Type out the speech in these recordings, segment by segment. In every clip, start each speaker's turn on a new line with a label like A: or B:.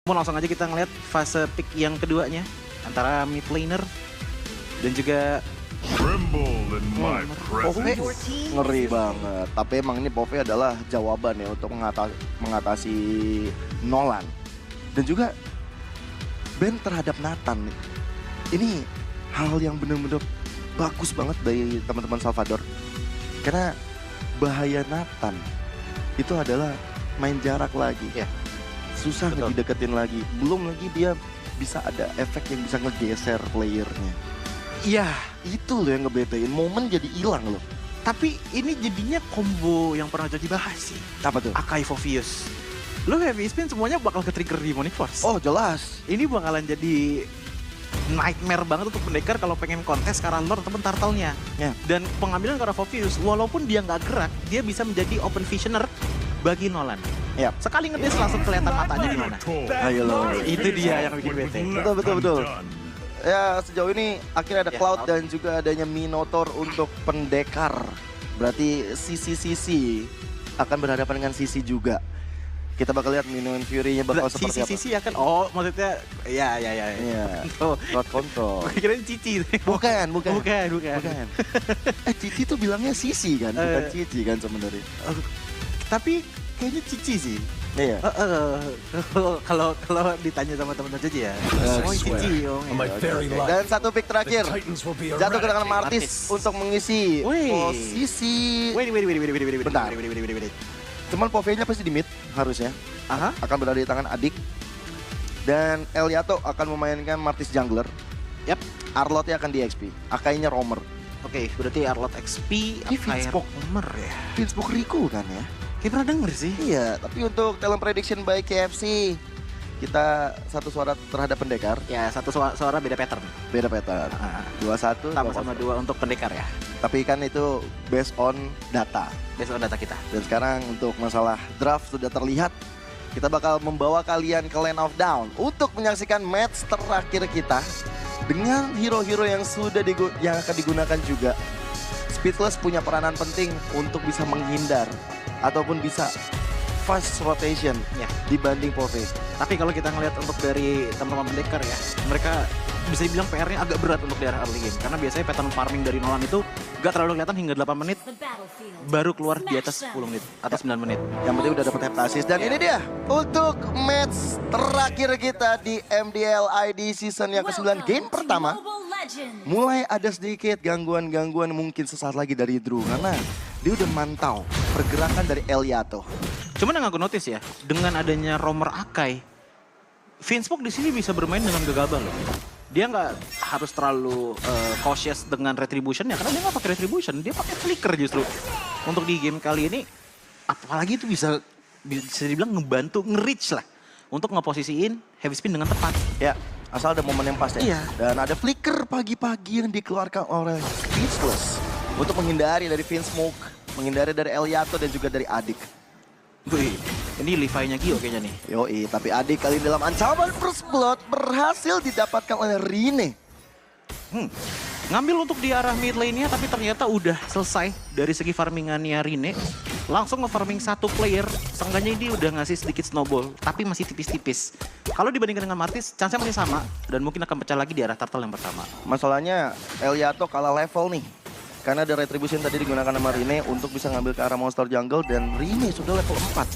A: Mau langsung aja kita ngeliat fase pick yang keduanya antara mid laner dan juga
B: Tremble in my
C: Pove
B: presence.
C: ngeri banget. Tapi emang ini Pove adalah jawaban ya untuk mengatasi Nolan. Dan juga ban terhadap Nathan. Ini hal yang benar-benar bagus banget dari teman-teman Salvador. Karena bahaya Nathan itu adalah main jarak lagi.
A: Ya.
C: Susah
A: Betul.
C: dideketin lagi. Belum lagi dia bisa ada efek yang bisa ngegeser playernya.
A: iya.
C: Itu loh yang ngebetain. Momen jadi hilang loh.
A: Tapi ini jadinya combo yang pernah jadi bahas sih.
C: Apa tuh?
A: Akai Fovius. Lu heavy spin semuanya bakal ke-trigger Demonic Force.
C: Oh jelas.
A: Ini bakalan jadi nightmare banget untuk pendekar kalau pengen kontes Kara Lord ataupun Turtle-nya.
C: Ya.
A: Dan pengambilan Kara Fovius, walaupun dia nggak gerak, dia bisa menjadi open visioner bagi Nolan.
C: Ya.
A: Sekali ngedes langsung kelihatan matanya di mana.
C: Ayo loh.
A: Itu dia yang bikin bete.
C: Betul. Ya sejauh ini akhirnya ada
A: Ya,
C: Cloud
A: Cloud.
C: dan juga adanya Minotaur untuk pendekar. Berarti sisi-sisi akan berhadapan dengan sisi juga. Kita bakal lihat Minion Fury-nya bakal seperti apa.
A: Sisi akan, oh maksudnya, ya.
C: Iya.
A: Oh,
C: Cloud control.
A: gue kirain Cici.
C: Bukan.
A: Bukan.
C: Cici tuh bilangnya sisi kan, bukan Cici kan sebenarnya.
A: Tapi kayaknya Cici sih.
C: Iya.
A: Kalau ditanya sama teman-teman Cici ya. Oh Cici. Oh,
B: On my very life,
C: Dan satu pick
B: the
C: terakhir.
B: Titans will be
C: Jatuh ke tangan
B: eradicated.
C: Martis untuk mengisi
A: Wih.
C: posisi.
A: Wait.
C: Bentar. Cuman Pove-nya pasti di mid harusnya.
A: Aha.
C: Akan berada di tangan Adik. Dan Elyato akan memainkan Martis Jungler.
A: Yap.
C: Arlotnya akan di XP. Akainya Roamer.
A: Oke, berarti Arlot XP,
C: Ini
A: Akai
C: Finspoke.
A: Roamer ya.
C: Finspoke Riku kan ya.
A: Kayak pernah denger sih.
C: Iya, tapi untuk talent prediction by KFC kita satu suara terhadap pendekar,
A: Ya, satu suara beda pattern.
C: beda pattern.
A: Ah,
C: 2-1
A: sama-sama 2 untuk pendekar ya.
C: Tapi kan itu based on data.
A: Based on data kita.
C: Dan sekarang untuk masalah draft sudah terlihat. Kita bakal membawa kalian ke Land of Down untuk menyaksikan match terakhir kita dengan hero-hero yang yang akan digunakan juga. Speedless punya peranan penting untuk bisa menghindar ataupun bisa fast rotation
A: Ya.
C: dibanding Pove.
A: Tapi kalau kita ngelihat untuk dari teman-teman pendekar ya, mereka bisa dibilang PR-nya agak berat untuk di arah early game. Karena biasanya pattern farming dari Nolan itu gak terlalu kelihatan hingga 8 menit, baru keluar di atas 10 menit, atau 9 menit.
C: Yang penting udah dapat heptasis. Dan ini dia untuk match terakhir kita di MDL ID season yang ke-9 game pertama. Mulai ada sedikit gangguan-gangguan mungkin sesaat lagi dari Drew karena dia udah mantau pergerakan dari Elyato.
A: Cuman yang aku notice ya, dengan adanya Roamer Akai, Finspoke di sini bisa bermain dengan gegabah loh. Dia nggak harus terlalu cautious dengan retribution ya, karena dia nggak pakai retribution, dia pakai flicker justru. Untuk di game kali ini, apalagi itu bisa dibilang ngebantu nge-reach lah untuk ngeposisiin heavy spin dengan tepat.
C: Ya, asal ada momen yang pas ya.
A: Iya.
C: Dan ada flicker pagi-pagi yang dikeluarkan oleh Speechless untuk menghindari dari Finsmoke, menghindari dari Elyato dan juga dari Adik.
A: Wih, ini Levi-nya Gio kayaknya nih.
C: Yoi, tapi Adik kali ini dalam ancaman First Blood berhasil didapatkan oleh Rine.
A: Ngambil untuk di arah mid lane-nya, tapi ternyata udah selesai dari segi farmingannya Rine. Langsung nge-farming satu player, seenggaknya dia udah ngasih sedikit snowball, tapi masih tipis-tipis. Kalau dibandingkan dengan Martis, chance-nya masih sama, dan mungkin akan pecah lagi di arah turtle yang pertama.
C: Masalahnya Elyato kalah level nih. Karena ada retribution tadi digunakan sama Rine untuk bisa ngambil ke arah monster jungle dan Rine sudah level 4.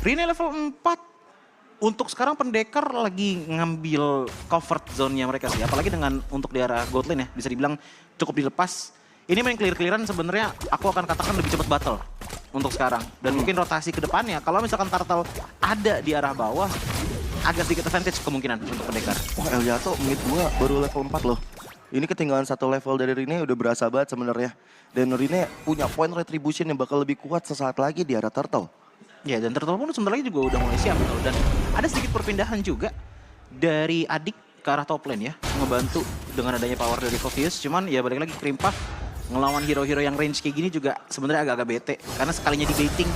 A: Rine level 4. Untuk sekarang pendekar lagi ngambil comfort zone-nya mereka sih. Apalagi dengan untuk di arah gold lane ya, bisa dibilang cukup dilepas. Ini main clear-clearan sebenarnya aku akan katakan lebih cepat battle untuk sekarang. Dan mungkin rotasi ke depannya, kalau misalkan turtle ada di arah bawah, agak sedikit advantage kemungkinan untuk pendekar.
C: Wah, Elyato menit 2 baru level 4 loh. Ini ketinggalan satu level dari Rine udah berasa banget sebenarnya. Dan Rine punya point retribution yang bakal lebih kuat sesaat lagi di arah turtle.
A: Ya, dan turtle pun sebentar lagi juga udah mulai siap. Dan ada sedikit perpindahan juga dari Adik ke arah top lane ya. Ngebantu dengan adanya power dari Fovius. Cuman ya balik lagi Cream Puff ngelawan hero-hero yang range kayak gini juga sebenarnya agak-agak bete. Karena sekalinya di baiting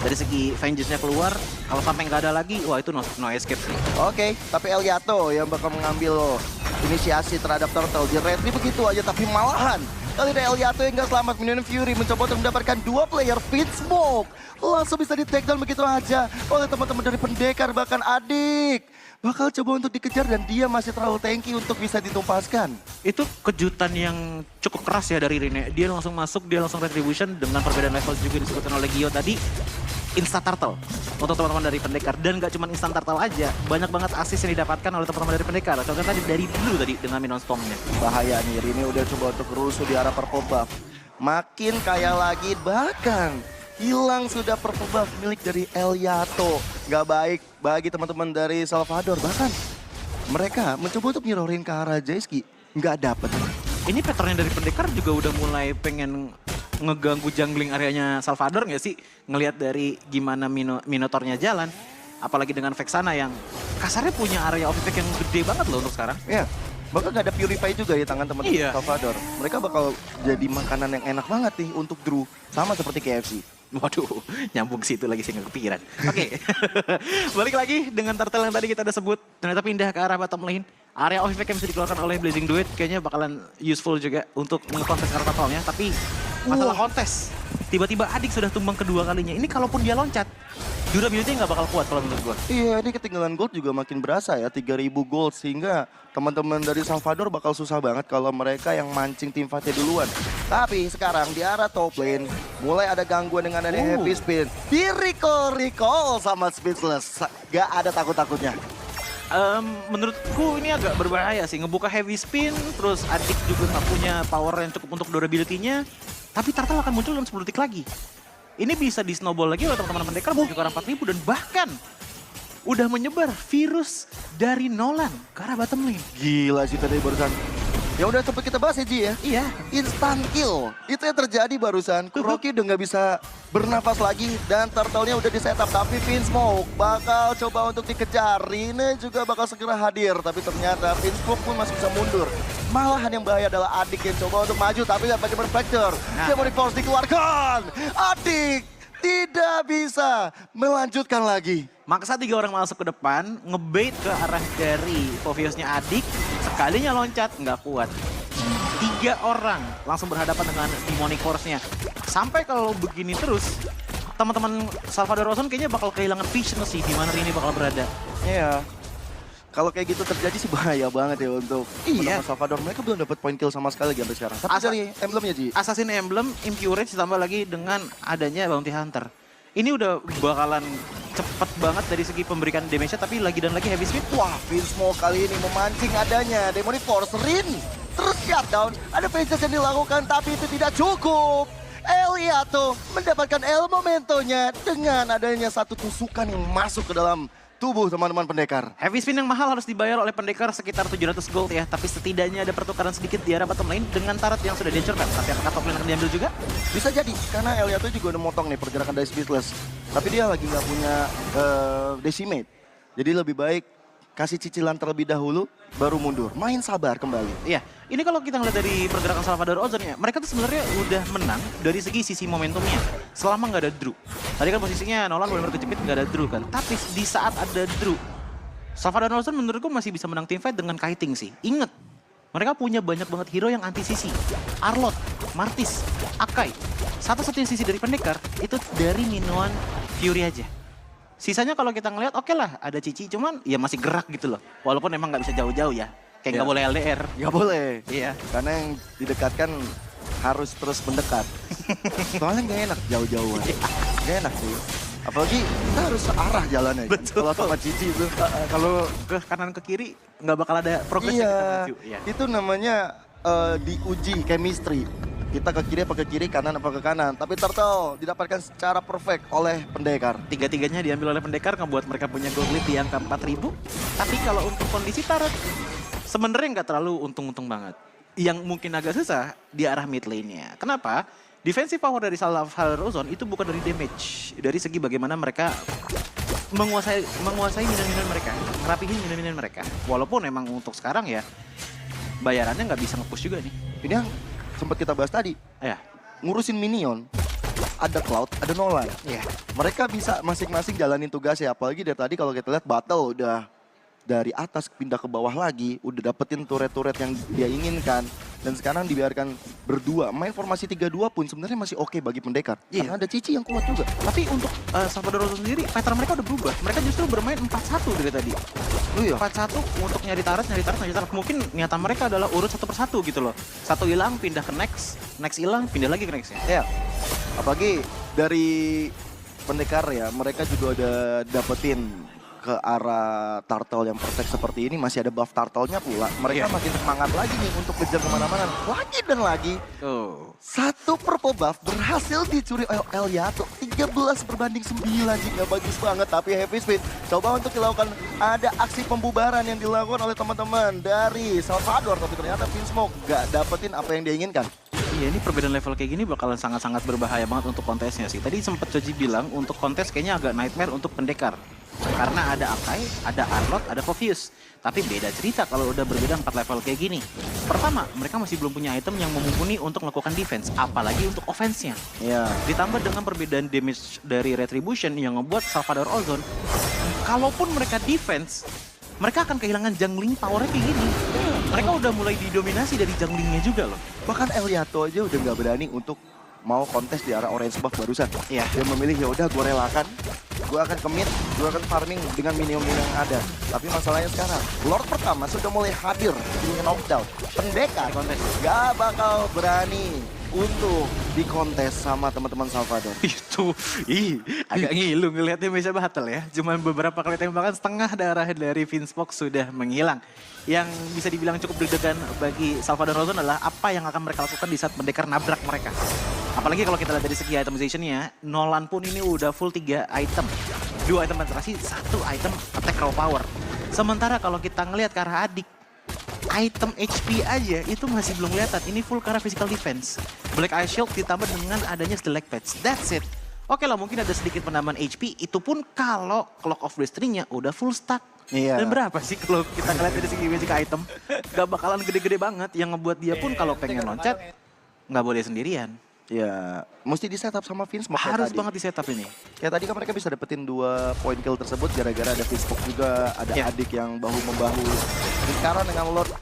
A: dari segi vengeance-nya keluar, kalau sampai nggak ada lagi, wah itu no escape sih.
C: Oke, tapi Elyato yang bakal mengambil inisiasi terhadap turtle. Di retri begitu aja tapi malahan Kali ini Elyato yang gak selamat. Minion Fury mencoba untuk mendapatkan 2 player. Pit Smoke langsung bisa di take down begitu aja oleh teman-teman dari pendekar, bahkan Adik bakal coba untuk dikejar dan dia masih terlalu tanky untuk bisa ditumpaskan.
A: Itu kejutan yang cukup keras ya dari Rene. Dia langsung masuk, dia langsung retribution dengan perbedaan level juga disebutkan oleh Gio tadi. Instant turtle untuk teman-teman dari pendekar. Dan gak cuma instant turtle aja, banyak banget assist yang didapatkan oleh teman-teman dari pendekar. Contohnya tadi dari dulu tadi dengan Minion Storm-nya.
C: Bahaya nih, Rini udah coba untuk rusuh di arah purple buff. Makin kaya lagi, bahkan hilang sudah purple buff milik dari Elyato. Gak baik bagi teman-teman dari Salvador. Bahkan mereka mencoba untuk mirrorin ke arah Jayski. Gak dapet.
A: Ini patternnya dari pendekar juga udah mulai pengen ngeganggu jungling areanya Salvador nggak sih? Ngelihat dari gimana Minotaurnya jalan. Apalagi dengan Vexana yang kasarnya punya area of effect yang gede banget loh untuk sekarang.
C: Ya, bahkan gak ada Purify juga di tangan teman-teman
A: Iya.
C: Salvador. Mereka bakal jadi makanan yang enak banget nih untuk Drew. Sama seperti KFC.
A: Waduh, nyambung situ lagi sih nggak kepikiran. Oke, balik lagi dengan turtle yang tadi kita udah sebut. Ternyata pindah ke arah bottom lane. Area of effect yang bisa dikeluarkan oleh Blazing Duet kayaknya bakalan useful juga untuk nge-contest arah turtle-nya. Tapi masalah kontes, tiba-tiba Adik sudah tumbang kedua kalinya. Ini kalaupun dia loncat, durability nggak bakal kuat kalau menurut gua.
C: Iya, ini ketinggalan gold juga makin berasa ya, 3.000 gold. Sehingga teman-teman dari Salvador bakal susah banget kalau mereka yang mancing tim fight-nya duluan. Tapi sekarang di arah top lane, mulai ada gangguan dengan ada heavy spin. Di recall sama Speechless, gak ada takut-takutnya.
A: Menurutku ini agak berbahaya sih, ngebuka heavy spin, terus Adik juga nggak punya power yang cukup untuk durability-nya. Tapi turtle akan muncul dalam 10 detik lagi. Ini bisa di snowball lagi oleh teman-teman pendekar menuju ke arah 4000 dan bahkan udah menyebar virus dari Nolan ke arah bottom lane.
C: Gila sih tadi barusan. Ya udah sempat kita bahas ya Ji ya.
A: Iya.
C: Instant kill. Itu yang terjadi barusan. Kuroki udah nggak bisa bernafas lagi dan turtle-nya udah di setup. Tapi Vinsmoke bakal coba untuk dikejar. Rine juga bakal segera hadir. Tapi ternyata Vinsmoke pun masih bisa mundur. Malahan yang bahaya adalah Adik yang coba untuk maju. Tapi lihat bagaimana Reflector. Dia mau di-force dikeluarkan. Adik tidak bisa melanjutkan lagi.
A: Maksa 3 orang masuk ke depan, ngebait ke arah dari Poviusnya Adik, sekalinya loncat, nggak kuat. 3 orang langsung berhadapan dengan Demonic Force-nya. Sampai kalau begini terus, teman-teman Salvador Roson kayaknya bakal kehilangan vision sih di mana Rini bakal berada.
C: Iya. Kalau kayak gitu terjadi sih bahaya banget ya untuk teman-teman Salvador. Mereka belum dapat point kill sama sekali sampai sekarang. Tapi dari emblemnya Ji.
A: Assassin Emblem, Impure Rage ditambah lagi dengan adanya Bounty Hunter. Ini udah bakalan cepet banget dari segi pemberikan damage-nya, tapi lagi dan lagi heavy speed.
C: Wah, Vinsmoke kali ini memancing adanya Demonic Force. Rin terus shutdown. Ada phases yang dilakukan tapi itu tidak cukup. Elyato mendapatkan El Momentonya dengan adanya satu tusukan yang masuk ke dalam tubuh teman-teman pendekar.
A: Heavy spin yang mahal harus dibayar oleh pendekar sekitar 700 gold ya. Tapi setidaknya ada pertukaran sedikit di arah bottom lane dengan tarat yang sudah dihancurkan. Tapi apakah top lane akan diambil juga?
C: Bisa jadi, karena Elyato juga udah motong nih pergerakan dari Speechless. Tapi dia lagi nggak punya decimate. Jadi lebih baik kasih cicilan terlebih dahulu, baru mundur. Main sabar kembali.
A: Iya, ini kalau kita ngeliat dari pergerakan Salvador Ozon ya, mereka tuh sebenarnya udah menang dari segi sisi momentumnya. Selama nggak ada Drew. Tadi kan posisinya Nolan benar-benar kejepit nggak ada Drew kan. Tapi di saat ada Drew, Salvador Ozon menurutku masih bisa menang teamfight dengan kiting sih. Ingat, mereka punya banyak banget hero yang anti sisi. Arlot, Martis, Akai. Satu-satunya sisi dari pendekar itu dari Minion Fury aja. Sisanya kalau kita ngeliat oke lah ada Cici, cuman ya masih gerak gitu loh. Walaupun emang nggak bisa jauh-jauh ya. Kayak nggak boleh LDR.
C: Nggak boleh.
A: Iya.
C: Karena yang didekatkan harus terus mendekat. Soalnya nggak enak jauh-jauhan. Nggak enak sih. Apalagi kita harus searah jalannya.
A: Betul.
C: Kalau sama Cici itu.
A: Kalau ke kanan ke kiri nggak bakal ada progres
C: Iya.
A: kita maju. Iya.
C: Itu namanya diuji chemistry. Kita ke kiri apa ke kiri, kanan apa ke kanan. Tapi Turtle didapatkan secara perfect oleh pendekar.
A: Tiga-tiganya diambil oleh pendekar ngebuat mereka punya gold lead di angka 4000. Tapi kalau untuk kondisi turret sebenarnya nggak terlalu untung-untung banget. Yang mungkin agak susah di arah mid lane-nya. Kenapa? Defensive power dari Salvador Ozon itu bukan dari damage. Dari segi bagaimana mereka menguasai minion-minion mereka. Ngerapihin minion-minion mereka. Walaupun emang untuk sekarang ya bayarannya nggak bisa nge-push juga nih.
C: Ini yang sempat kita bahas tadi.
A: Ya.
C: Ngurusin minion, ada Cloud, ada Nolan.
A: Iya.
C: Mereka bisa masing-masing jalanin tugas ya. Apalagi dari tadi kalau kita lihat battle udah dari atas pindah ke bawah lagi, udah dapetin turret-turret yang dia inginkan, dan sekarang dibiarkan berdua. Main formasi 3-2 pun sebenarnya masih oke bagi pendekar.
A: Iya.
C: Karena ada Cici yang kuat juga.
A: Tapi untuk Salvador Rosas sendiri, pattern mereka udah berubah. Mereka justru bermain 4-1 dari tadi.
C: Oh iya.
A: 4-1 untuk nyari turret. Mungkin niatan mereka adalah urut satu persatu gitu loh. Satu hilang, pindah ke next hilang, pindah lagi ke next ya.
C: Ya, apalagi dari pendekar ya, mereka juga ada dapetin ke arah turtle yang perfect seperti ini, masih ada buff turtle-nya pula. Mereka
A: Iya.
C: makin semangat lagi nih untuk kejar kemana-mana. Lagi dan lagi,
A: Oh.
C: satu purple buff berhasil dicuri oleh Elyato. 13/9 jika bagus banget. Tapi Heavy Speed coba untuk dilakukan, ada aksi pembubaran yang dilakukan oleh teman-teman dari Salvador. Tapi ternyata Vinsmoke gak dapetin apa yang dia inginkan.
A: Iya, ini perbedaan level kayak gini bakalan sangat-sangat berbahaya banget untuk kontesnya sih. Tadi sempet Choji bilang untuk kontes kayaknya agak nightmare untuk pendekar. Karena ada Akai, ada Arlot, ada Fovius. Tapi beda cerita kalau udah berbeda 4 level kayak gini. Pertama, mereka masih belum punya item yang mumpuni untuk melakukan defense, apalagi untuk offense-nya.
C: Ya,
A: Ditambah dengan perbedaan damage dari Retribution yang ngebuat Salvador Ozone, kalaupun mereka defense, mereka akan kehilangan jungling power-nya kayak gini. Mereka udah mulai didominasi dari junglingnya juga loh.
C: bahkan Elyato aja udah gak berani untuk mau kontes di arah orange buff barusan.
A: Iya.
C: Dia memilih ya udah gue relakan, gue akan commit, gue akan farming dengan minion-minion yang ada. Tapi masalahnya sekarang, Lord pertama sudah mulai hadir di knockdown. Pendekar
A: Kontes.
C: gak bakal berani untuk dikontes sama teman-teman Salvador.
A: Itu, agak ngilu ngeliatnya Mecha Battle ya. Cuman beberapa kali tembakan setengah darah dari Vinsmoke sudah menghilang. Yang bisa dibilang cukup deg-degan bagi Salvador Ozone adalah apa yang akan mereka lakukan di saat pendekar nabrak mereka. Apalagi kalau kita lihat dari segi itemization-nya, Nolan pun ini udah full 3 item. 2 item penetrasi, 1 item attack raw power. Sementara kalau kita ngelihat ke arah adik, item HP aja itu masih belum kelihatan. Ini full ke arah physical defense. Black Eye Shield ditambah dengan adanya Select Patch. That's it. Oke lah, mungkin ada sedikit penambahan HP. Itu pun kalau Clock of Destiny-nya udah full stack.
C: Iya.
A: Dan berapa sih kalau kita ngeliat dari segi basic item? Gak bakalan gede-gede banget. Yang ngebuat dia pun kalau pengen loncat, nggak boleh sendirian.
C: Ya, mesti di setup sama Vinsmoke kayak
A: Harus
C: tadi.
A: banget di setup ini.
C: Kayak tadi kan mereka bisa dapetin 2 point kill tersebut gara-gara ada Vinsmoke juga, ada
A: Ya.
C: adik yang bahu-membahu. Sekarang dengan Lord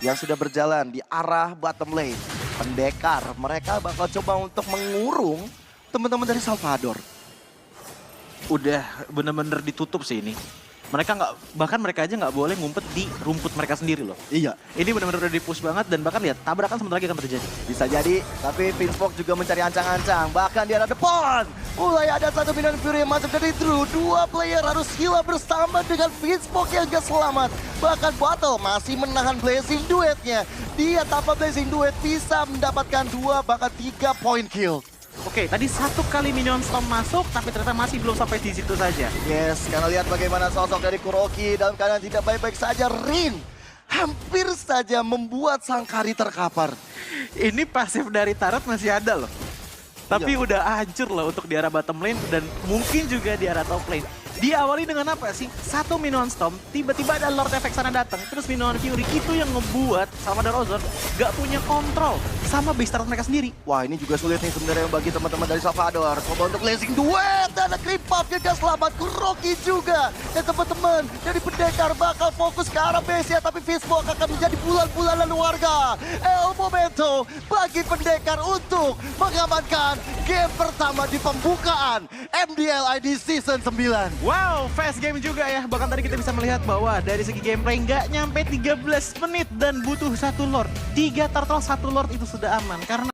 C: yang sudah berjalan di arah bottom lane, pendekar mereka bakal coba untuk mengurung teman-teman dari Salvador.
A: Udah bener-bener ditutup sih ini. Bahkan mereka aja nggak boleh ngumpet di rumput mereka sendiri loh.
C: Iya,
A: Ini benar-benar udah di-push banget dan bahkan lihat tabrakan sebentar lagi akan terjadi.
C: bisa jadi, tapi Vinsmoke juga mencari ancang-ancang. Bahkan di arah depan, mulai ada satu minion Fury yang masuk dari Drew. 2 player harus hilang bersama dengan Vinsmoke yang gak selamat. Bahkan Battle masih menahan Blazing Duetnya. Dia tanpa Blazing Duet bisa mendapatkan 2 bahkan 3 point kill.
A: Oke, tadi 1 kali minion storm masuk tapi ternyata masih belum sampai di situ saja.
C: Yes, karena lihat bagaimana sosok dari Kuroki dalam keadaan tidak baik-baik saja. Rin hampir saja membuat sang kari terkapar.
A: Ini pasif dari turret masih ada loh. Tapi udah hancur loh untuk di arah bottom lane dan mungkin juga di arah top lane. Diawali dengan apa sih? 1 Minion Storm, tiba-tiba ada Lord Efek sana datang, terus Minion Fury itu yang ngebuat Salvador Ozone gak punya kontrol sama base turret mereka sendiri.
C: Wah, ini juga sulit nih sebenarnya bagi teman-teman dari Salvador. Coba untuk blazing duet dan ada creep up yang gak selamat. Kuroki juga. Dan teman-teman dari pendekar bakal fokus ke arah base ya, tapi Vinsmoke akan menjadi bulan-bulanan warga. El Momento bagi pendekar untuk mengamankan game pertama di pembukaan MDL ID Season 9.
A: Wow, fast game juga ya. Bahkan tadi kita bisa melihat bahwa dari segi gameplay nggak nyampe 13 menit dan butuh 1 Lord. 3 turtle, 1 Lord itu sudah aman. Karena